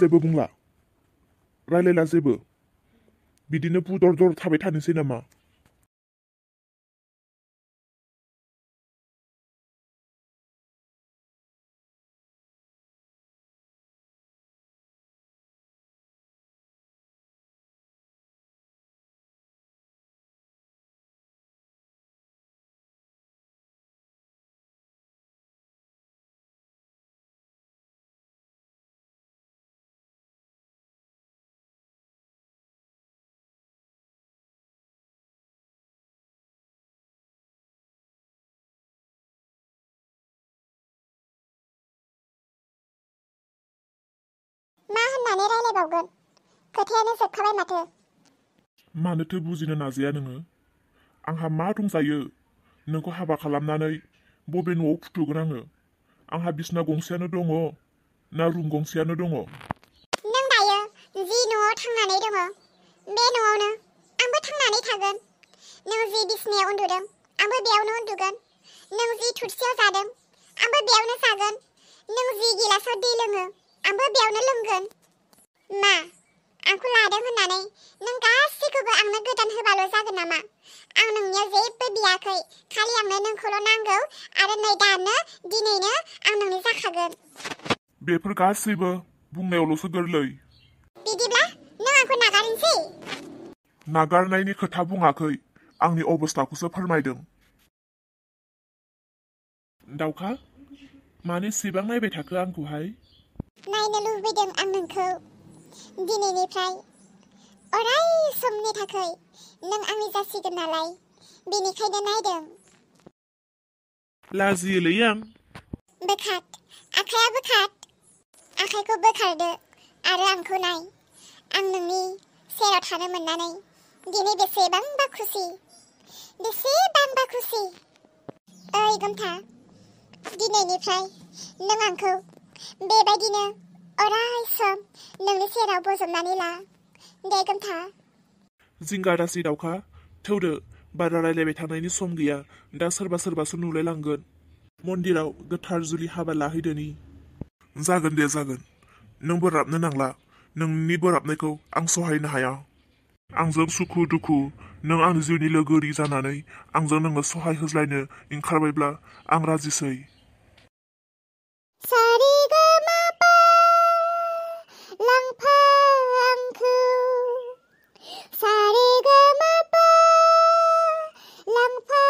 जेबो बुंला रायलायला जेबो बिदिनो बुदर दर थाबाय थानोसै नामा? मा होननानै रायलायबावगोन खोथायानो जोबखाबाय माथो। मानोथो बुजिनो नाजाया नोङो? आंहा मा दंजायो नोंखौ हाबा खालामनानै बबे न'आव फुथुगोन आङो? आंहा बिसना गंसेयानो दङ ना रुम गंसेयानो दङ? नों दायो जि न'आव थांनानै दङ बे न'आवनो आंबो थांनानै थागोन। नों जि बिसनायाव उन्दुदों आंबो बेयावनो उन्दुगोन। नों जि थुरसियाव जादों आंबो बेयावनो जागोन। नों जि गिलासाव दै लोङो आंबो बेयावनो लोंगोन। मा आंखौ लादों होननानै नों गासैखौबो आंनो गोदान होबाल' जागोन नामा? आं नोंनियाव जेबो बियाखै, खालि आंनो नोंखौल' नांगौ आरो नै दानो दिनैनो आं नोंनि जाखागोन। बेफोर गासैबो बुंनायावल'सो गोरलै। बिदिब्ला नों आंखौ नागारनोसै? नागारनायनि खोथा बुङाखै, आंनि अबस्थाखौसो फोरमायदों। दाउखा मानो एसेबां नायबाय थाखो आंखौहाय? नायनो लुबैदों आं नोंखौ। दिनैनिफ्राय अराय समनि थाखाय नों आंनि जासिगोन नालाय बेनिखायनो नायदों। लाजियोलै आं। बोखार आखाइया बोखार। आखाइखौ बोखारदो आरो आंखौ नाय। आं नोंनि सेराव थानो मोननानै दिनै बेसेबांबा खुसि, बेसेबांबा खुसि। ओइ गोमथा, दिनैनिफ्राय नों आंखौ बेबायदिनो अराय सम नोंनि सेराव बजबनानै ला दे गोमथा। जिंगा दासि दाउखा, थौदो बारा रायलायबाय थानायनि सम गैया। दा सोरबा सोरबासो नुलायलांगोन। मन्दिराव गोथार जुलि हाबा लाहैदोनि। जागोन दे जागोन, नों बोराबनो नांला। नोंनि बोराबनायखौ आं सहायनो हाया। आंजों सुखु दुखु नों आंनि जिउनि लोगोरि जानानै आंजों नोङो सहाय होज्लायनो ओंखारबायब्ला आं राजिसै। सारेगामापा लांफा आंखौ, सारेगामापा लांफा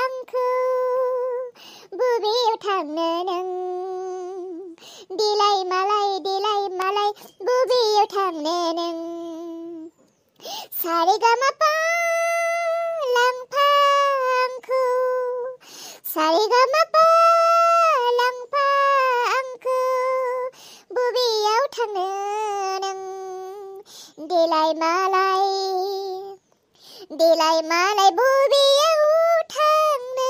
आंखौ, बबेयाव थांनो नों देलाय मालाय बबेयाव थांनो नों? सारेगामापा लांफा आंखौ, सारेगामापा लांफा आंखौ, बबेयाव थांनो नों देलाय मालाय बबेयाव थांनो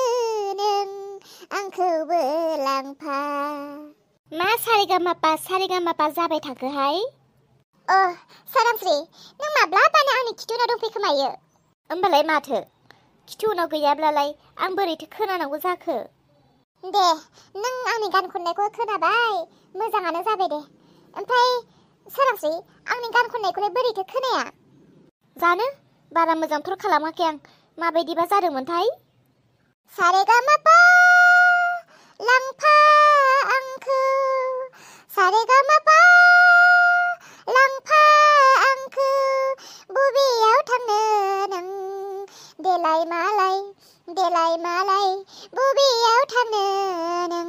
नों आंखौबो लांफा। मा सारेगामापा जाबाय थाखोहाय? सोरांस्रि, नों माब्लाबानो आंनि खिथुनाव दंफैखोमायो। होमबालाय माथो? खिथुनाव गैयाब्लालाय आं बोरैथो खोनानांगौ जाखो? दे नों आंनि गान खननायखौ खोनाबाय, मोजाङानो जाबाय दे। ओमफ्राय सोरांस्रि, आंनि गान खननायखौलाय बोरैथो खोनाया? जानो, बारा मोजांथ' खालामाखै आं। माबायदिबा जादोंमोनथाय? सारेगामापा लांफा आंखौ, सारेगामापा लांफा आंखौ, बबेयाव थांनो नों देलाय मालाय बबेयाव थांनो नों?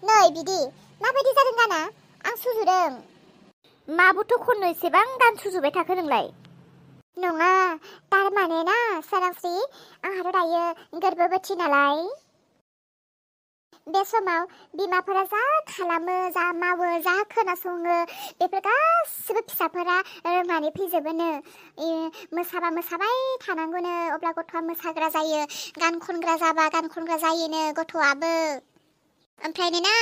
नै बिदि माबायदि जादों गाना? आं सुजुदों। माबोथ' खननो एसेबां गान सुजुबाय थाखो नोंलाय? नङा, थारमाने ना सोरांस्रि, आंहाथ' दायो गोरबोबोथि नालाय। बे समाव बिमाफोरा जा खालामो, जा मावो, जा खोनासङो बेफोर गासिबो फिसाफोरा रोंनानै फैजोबोनो। मोसाबा मोसाबाय थानांगौनो, अब्ला गथ'आ मोसाग्रा जायो। गान खनग्रा जाबा गान खनग्रा जायोनो गथ'आबो। ओमफ्रायनो ना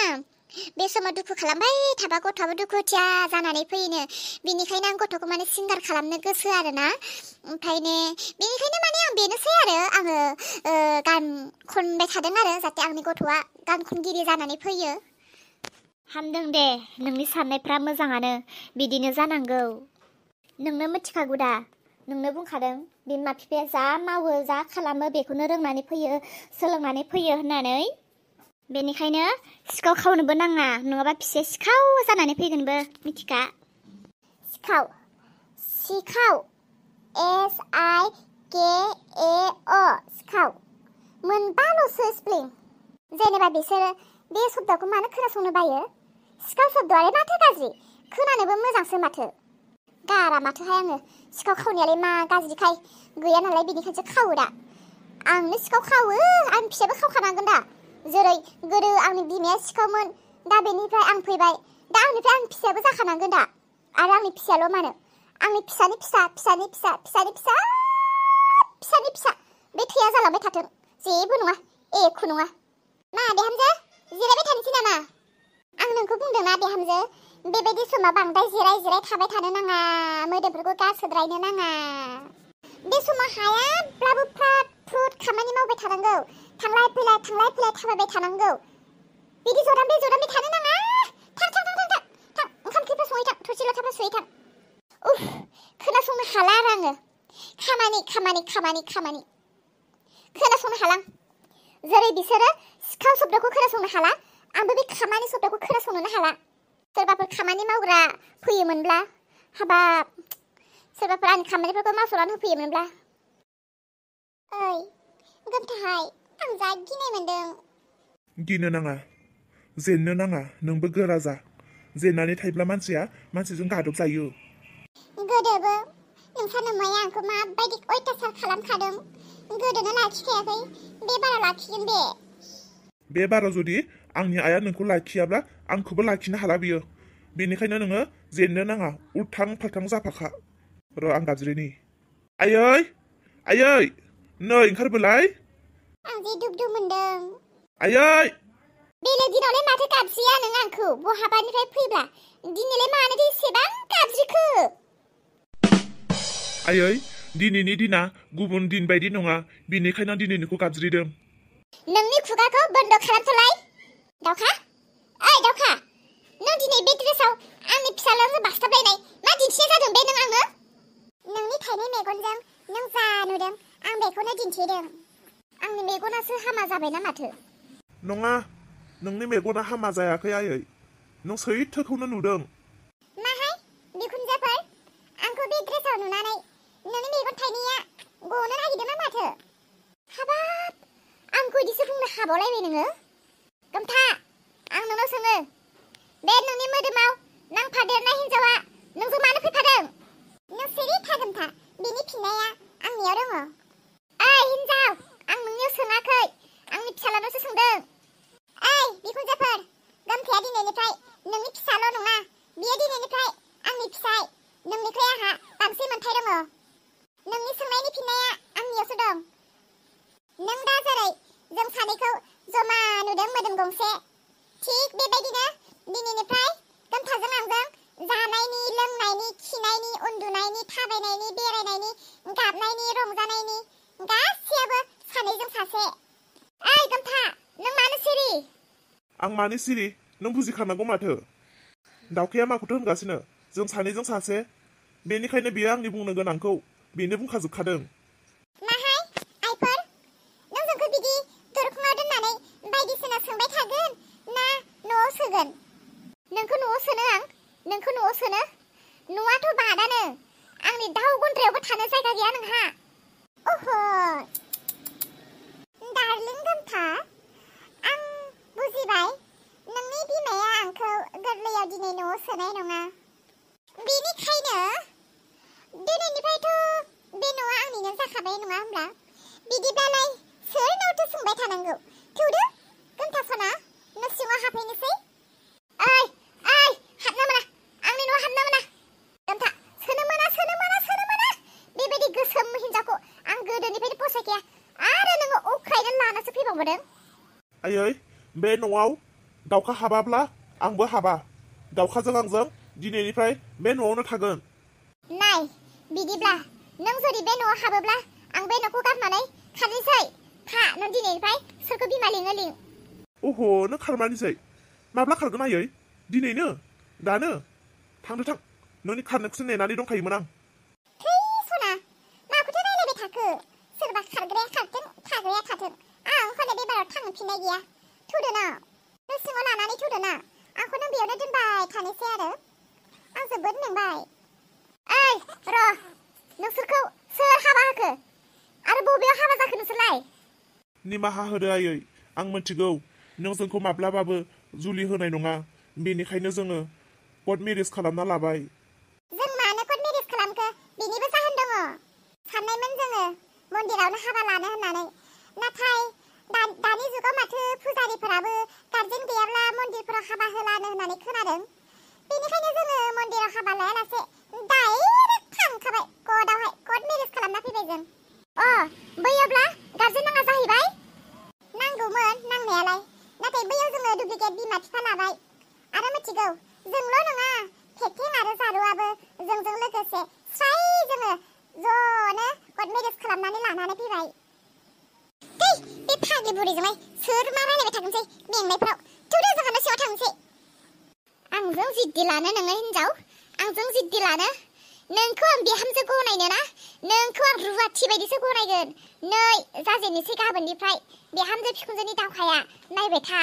बे समाव दुखु खालामबाय थाबा गथ'आबो दुखुथिया जानानै फैयोनो। बेनिखायनो आं गथ'खौ माने सिंगार खालामनो गोसो आरोना। ओमफ्रायनो बेनिखायनो माने आं बेनोसै आरो आङो गान खनबाय थादों आरो जाहाथे आंनि गथ'आ गान खनगिरि जानानै फैयो। हामदों दे नोंनि साननायफ्रा मोजाङानो बिदिनो जानांगौ नोंनो मिथिखागौ दा नोंनो बुंखादों बिमा बिफाया जा मावो जा खालामो बेखौनो रोंनानै फैयो सोलोंनानै फैयो होननानै बेनिखायनो सिखाव खावनोबो नाङा नङाबा फिसाया सिखाव जानानै फैगोनबो मिथिखा सिखाव सिखाव SIKAO सिखाव मोनबाल'सो स्पेलिं जेनेबा बिसोरो बे शब्दखौ मानो खोनासंनो बायो सिखाव शब्दआलाय माथो गाज्रि खोनानोबो मोजांसो माथो गारा माथोहाय आङो सिखाव खावनायालाय मा गाज्रिखाय गैया नालाय बेनिखायसो खावो दा आंनो सिखाव खावो आंनि फिसायाबो खावखानांगोन दा जेरै गोदो आंनि बिमाया सिखावमोन दा बेनिफ्राय आं फैबाय दा आंनिफ्राय आंनि फिसायाबो जाखानांगोन दा आरो आंनि फिसायाल' मानो आंनि फिसानि फिसा फिसानि फिसा फिसानि फिसा फिसानि फिसा बे थैया जालांबाय थाथों जेबो नङा एख' नङा मा बिहामजो जिरायबाय थानोसै नामा आं नोंखौ बुंदोंना बिहामजो बेबायदि समाव बांद्राय जिराय जिराय थाबाय थानो नाङा मोदोमफोरखौ गारसोद्रायनो नाङा बे समाव हायाब्लाबो फ्राद फ्रुद खामानि मावबाय थानांगौ थांलाय फैलाय थाबायबाय थानांगौ बिदि जदामबे थानो नाङा थां ओंखाम ओंख्रिफोर सङै थां थोरसि लथाफोर सुयै थां उफ खोनासंनो हाला आरो आङो खामानि खोनासंनो हालां जेरै बिसोरो सिखाव शब्दखौ खोनासंनो हाला आंबो बे खामानि शब्दखौ खोनासंनोनो हाला सोरबाफोर खामानि मावग्रा फैयोमोनब्ला हाबाब सोरबाफोर आंनि खामानिफोरखौ मावस'नानै होफैयोमोनब्ला ओइ गोमथाहाय आं जा गिनाय मोनदों गिनो नाङा जेननो नाङा नोंबो गोरा जा जेननानै थायोब्ला मानसिजों गादब जायो गोदोबो नोंसा नोमाया आंखौ माबायदि अयथासार खालामखादों गोदोनो लाखिखायाखै बे बाराव लाखिगोन बे बाराव जुदि आंनि आइया नोंखौ लाखियाब्ला आंखौबो लाखिनो हाला बियो बेनिखायनो नोङो जेननो नाङा उल्थां फाल्थां जाफाखा र' आं गाबज्रिनि आयै नै ओंखारबोलाय आं जे दुब मोनदों आयै बेलेग दिनावलाय माथो गाबज्रिया नों आंखौ बहाबानिफ्राय फैब्ला दिनैलाय मानो एसेबां गाबज्रिखो आयै दिनैनि दिना गुबुन दिन बायदि नङा बेनिखायनो आं दिनै नोंखौ गाबज्रिदों नोंनि खुगाखौ बन्द खालामथ'लाय दावखा ओइ दावखा नों दिनै बे ड्रेसाव आंनि फिसालायावनो बास्थाबलायनाय मा दिन्थिनाय जादों बे नों आंनो नोंनि थाइनै मेगनजों नों जा नुदों आं बेखौनो दिन्थिदों आंनि मेगनासो हामा जाबायना माथो नङा नोंनि मेगना हामा जायाखै आयै नों सैथोखौनो नुदों माहाय बिखुनजोफोर आंखौ बे ड्रेसाव नुनानै नोंनि मेगन थाइनैया गनो नागिरदों माथो हाबाब आंखौ इदिसो बुंनो हाबावलायबाय नोङो गोमथा आं नोंनाव सोङो बे नोंनि मोदोमाव नांफादेरनाय हिन्जावा नोंजों मानो फैफादों नों सिरि था गोमथा बिनि फिननाया आंनियाव दङ ओइ हिन्जाव आं नोंनियाव सोङाखै आंनि फिसालानावसो सोंदों ओइ बिखुनजोफोर गोमथाया दिनैनिफ्राय नोंनि फिसाल' नङा बियो दिनैनिफ्राय आंनि फिसाय नोंनिख्रुइ आंहा बांसिन मोन्थाय दङ नोंनि सोंनायनि फिननाया आंनियावसो दं नों दा जेरै जों सानैखौ जमा नुदों मोदोम गंसे थिग बेबायदिनो दिनैनिफ्राय गोमथाजों आंजों जानायनि लोंनायनि खिनायनि उन्दुनायनि थाबायनायनि बेरायनायनि गाबनायनि रंजानायनि गासैयाबो सानैजों सासे ओइ गोमथा नों मानो सिरि आं मानो सिरि नों बुजिखानांगौ माथो दावखाया माखौथो होनगासिनो जों सानैजों सासे बेनिखायनो बियो आंनि बुंनो गोनांखौ बेनो बुंखाजोबखादों माहाय आइफोर नों जोंखौ बिदि दरखङाव दोननानै बायदिसिना सोंबाय थागोन ना न'आव सोगोन नोंखौ न'आव सोनो आं नोंखौ न'आव सोनो न'आथ' बादानो आंनि दाउ गन्द्रायावबो थानो जायगा गैया नोंहा अह डार्लिं गोमथा आं बुजिबाय नोंनि बिमाया आंखौ गोरलैयाव दिनै न'आव सोनाय नङा बेनिखायनो दिनैनिफ्रायथ' बे न'आ आंनिनो जाखाबाय नङा होमब्ला बिदिब्लालाय सोरनावथो सोंबाय थानांगौ थौदो गोमथा सना न' सिङाव हाबफैनोसै ओइ हाबनो मोना आंनि न'आव हाबनो मोना गोमथा सोनो मोना बेबायदि गोसोम हिन्जावखौ आं गोदोनिफ्रायनो फसायखाया आरो नोङो अख्रायनो लानासो फैबावदों आयै बे न'आव दावखा हाबाब्ला आंबो हाबा दावखाजों आंजों दिनैनिफ्राय बे न'आवनो थागोन नाय बिदिब्ला नों जुदि बे न'आव हाबोब्ला आं बे न'खौ गारनानै खारनोसै था नों दिनैनिफ्राय सोरखौ बिमा लिङो लिं अह नों खारमानिसै माब्ला खारगोन आयै दिनैनो दानो थांदो थां नोंनि खारनायखौसो नेनानै दंखायोमोन आं थै सना माखौथो रायलायबाय थाखो सोरबा खारग्राया खारथों थाग्राया थाथों आं हले बेबाराव थांफिननाय गैया थुदो ना न' सिङाव लानानै थुदो ना आंखौ नों बेयावनो दोनबाय थानोसै आरो आं जोबोद मेंबाय ओइ र' नोंसोरखौ सोर हाबा होखो आरो बबेयाव हाबा जाखो नोंसोरलाय निमाहा होदो आयै आं मिथिगौ नों जोंखौ माब्लाबाबो जुलि होनाय नङा बेनिखायनो जोङो कर्ट मेरेज खालामना लाबाय जों मानो कर्ट मेरेज खालामखो बेनिबो जाहोन दङ साननायमोन जोङो मन्दिरावनो हाबा लानो होननानै नाथाय दानि जुगाव माथो फुजारिफोराबो गार्जेन गैयाब्ला मन्दिरफोराव हाबा होलानो होननानै खोनादों बेनिखायनो जोङो मन्दिराव हाबा लायालासे डाइरेक्ट थांखाबाय कर्टआवहाय कर्ट मेरेज खालामना फैबाय जों बैयावब्ला गार्जेन नाङा जाहैबाय नांगौमोन नांनायालाय नाथाय बैयाव जोङो डुप्लिकेट बिमा बिफा लाबाय आरो मिथिगौ जोंल' नङा फेथें आरो जारुआबो जोंजों लोगोसे स्राय जोङो ज'नो कर्ट मेरेज खालामनानै लानानै फैबाय बे फाग्लि बुरिजोंलाय सोर मा रायलायबाय थागोनसै मेंनायफोराव थुदो जोंहा न' सिङाव थांसै आंजों जिद्दि लानो नोङो हिनजाव आंजों जिद्दि लानो नोंखौ आं बिहामजो गनायनो ना नोंखौ आं रुवाथि बायदिसो गनायगोन नै जाजेननोसै गाबोननिफ्राय बिहामजो बिखुनजोनि दावहाया नायबाय था